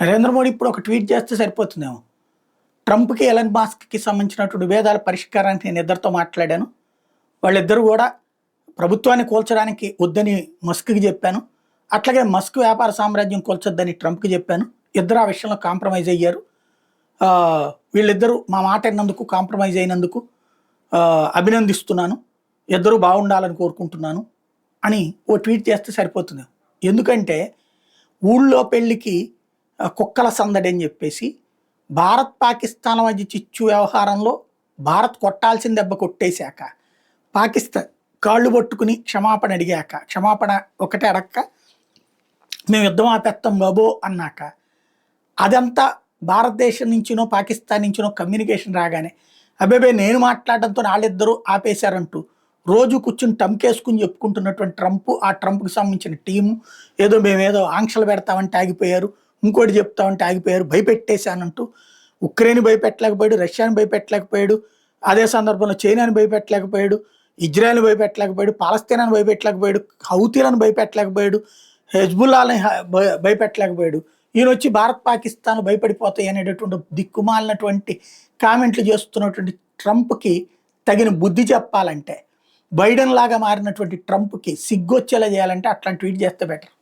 నరేంద్ర మోడీ ఇప్పుడు ఒక ట్వీట్ చేస్తే సరిపోతుందేమో. ట్రంప్‌కి, ఎలన్ మాస్క్‌కి సంబంధించినటువంటి విభేదాల పరిష్కారానికి నేను ఇద్దరితో మాట్లాడాను. వాళ్ళిద్దరూ కూడా ప్రభుత్వాన్ని కూల్చడానికి వద్దని మస్క్‌కి చెప్పాను. అట్లాగే మస్క్ వ్యాపార సామ్రాజ్యం కూల్చొద్దని ట్రంప్‌కి చెప్పాను. ఇద్దరు ఆ విషయంలో కాంప్రమైజ్ అయ్యారు. వీళ్ళిద్దరూ మా మాట విన్నందుకు, కాంప్రమైజ్ అయినందుకు అభినందిస్తున్నాను. ఇద్దరూ బాగుండాలని కోరుకుంటున్నాను అని ఓ ట్వీట్ చేస్తే సరిపోతుందేమో. ఎందుకంటే ఊళ్ళో పెళ్ళికి కుక్కల సందడి అని చెప్పేసి భారత్ పాకిస్తాన్ మధ్య చిచ్చు వ్యవహారంలో భారత్ కొట్టాల్సిన దెబ్బ కొట్టేశాక పాకిస్తాన్ కాళ్ళు పట్టుకుని క్షమాపణ అడిగాక, క్షమాపణ ఒకటే అడక్క మేము యుద్ధం ఆపేస్తాం బాబో అన్నాక, అదంతా భారతదేశం నుంచినో పాకిస్తాన్ నుంచినో కమ్యూనికేషన్ రాగానే అబ్బాబే నేను మాట్లాడడంతో వాళ్ళిద్దరూ ఆపేశారంటూ రోజు కూర్చుని టంకేసుకుని చెప్పుకుంటున్నటువంటి ట్రంప్, ఆ ట్రంప్కి సంబంధించిన టీము ఏదో మేమేదో ఆంక్షలు పెడతామంటే ఆగిపోయారు, ఇంకోటి చెప్తామంటే ఆగిపోయారు, భయపెట్టేశానంటూ ఉక్రెయిన్ భయపెట్టలేకపోయాడు, రష్యాని భయపెట్టలేకపోయాడు, అదే సందర్భంలో చైనాని భయపెట్టలేకపోయాడు, ఇజ్రాయెల్ని భయపెట్టలేకపోయాడు, పాలస్తీనాన్ని భయపెట్టలేకపోయాడు, హౌతీలను భయపెట్టలేకపోయాడు, హెజ్బుల్లాని భయపెట్టలేకపోయాడు. ఈయన వచ్చి భారత్ పాకిస్తాన్ భయపడిపోతాయి అనేటటువంటి దిక్కుమాలినటువంటి కామెంట్లు చేస్తున్నటువంటి ట్రంప్కి తగిన బుద్ధి చెప్పాలంటే, బైడెన్ లాగా మారినటువంటి ట్రంప్కి సిగ్గొచ్చేలా చేయాలంటే అట్లాంటి ట్వీట్ చేస్తే బెటర్.